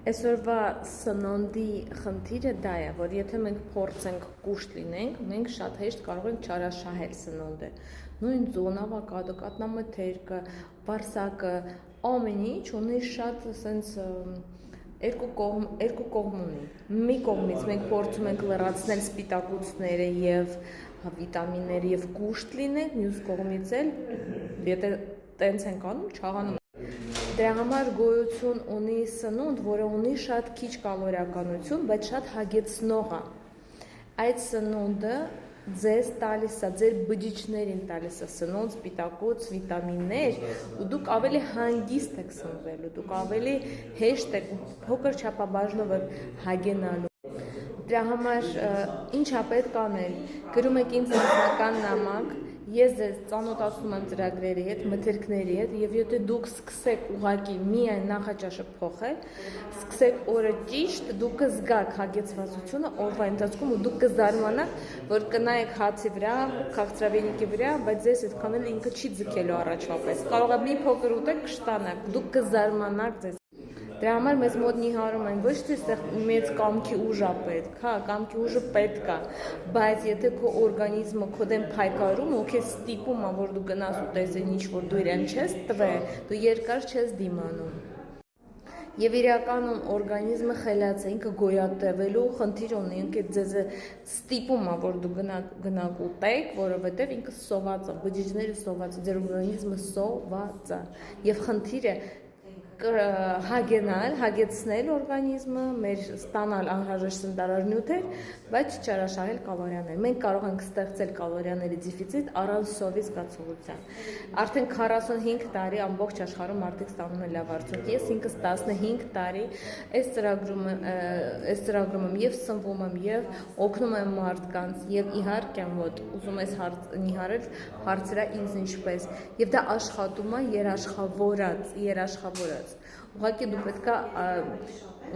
Այսօրվա սննդի խնդիրը դա է, որ եթե մենք փորձենք կուշտ լինենք, մենք շատ հեշտ կարող ենք չարաշահել սնունդը։ Նույն ձոնավա կաթնամթերքը, բարսակը, ամեն ինչ ունի շատ սենց երկու կողմ ունի։ Մի կողմից մենք փորձում ենք լրացնել սպիտակուցները եւ վիտամինները եւ կուշտ լինենք, մյուս կողմից էլ եթե տենց ենք անում, չաղանում։ Դրա համար գոյություն ունի սնունդ, որը ունի շատ քիչ կալորիականություն, բայց շատ հագեցնող է։ Այդ սնունդը ձեզ տալիս է, ձեր բջիջներին տալիս է սնունդ, սպիտակուց, վիտամիններ, ու դուք ավելի հանգիստ եք սնվելու, դուք ավելի հեշտ եք, փոքր չափաբաժնով եք հագենալու։ Դրա համար ինչ է պետք անել, գրում եք ինձ անձնական նամակ, ես ձեզ ծանոթացնում եմ ծրագրերի հետ, մթերքների հետ, եւ եթե դուք սկսեք ուղղակի միայն նախաճաշը փոխել, սկսեք օրը ճիշտ, դուք կզգաք հագեցվածությունը օրվա ընթացքում ու դուք կզարմանաք, որ կնայեք հացի վրա, քաղցրավենիքի վրա, բայց ձեզ այդքան էլ ինքը չի ձգելու առաջվա պես։ Կարող է մի փոքր ուտեք, կշտանաք, դուք կզարմանաք ձեզ։ Դրա համար մեզ մոտ նիհարում են ոչ թե այստեղ մեծ կամքի ուժ է պետք, հա, կամքի ուժը պետք է, բայց եթե քո օրգանիզմը քո դեմ փայկարում, ու քեզ ստիպում է, որ դու գնաս ուտես այն ինչ որ դու իրեն չես տվել, դու երկար չես դիմանում։ Եվ իրականում օրգանիզմը խելաց է, ինքը գոյատևելու խնդիր ունի, ինքը ձեզ ստիպում է, որ դու գնաք ուտեք, որովհետև ինքը սոված է, բջիջները սոված է, ձեր օրգանիզմը սոված է, եւ խնդիրը հագենալ, հագեցնել օրգանիզմը, մեր ստանալ անհրաժեշտ սննդարար նյութեր, բայց չարաշահել կալորիաներ։ Մենք կարող ենք ստեղծել կալորիաների դեֆիցիտ առանց սովի զգացողության։ Արդեն 45 տարի ամբողջ աշխարհում մարդիկ ստանում են լավ արդյունք։ Ես ինքս 15 տարի այս ծրագրում եմ եւ սնվում եմ եւ օգնում եմ մարդկանց եւ իհարկե մոտ ուզում ես նիհարել հարցրա ինձ ինչպես եւ դա աշխատում է երաշխավորած Ուղղակի դու պետք է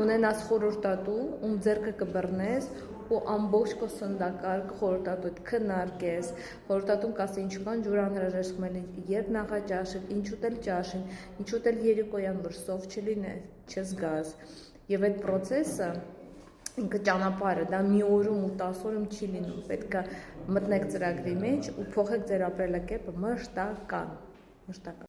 ունենաս խորհրդատու, ում ձեռքը կբռնես ու ամբողջ քո սննդակարգը խորհրդատուդ քննարկես, խորհրդատուն կասի ինչքան ջուր անհրաժեշտ է, երբ նախաճաշել, ինչ ուտել ճաշին, ինչ ուտել երեկոյան, որ սով չլինես, չզգաս։ Եվ այդ process-ը ինքը ճանապարհը, դա մի օրում ու 10 օրում չի լինում, պետք է մտնեք ծրագրի մեջ ու փոխեք ձեր ապրելակերպը մշտական։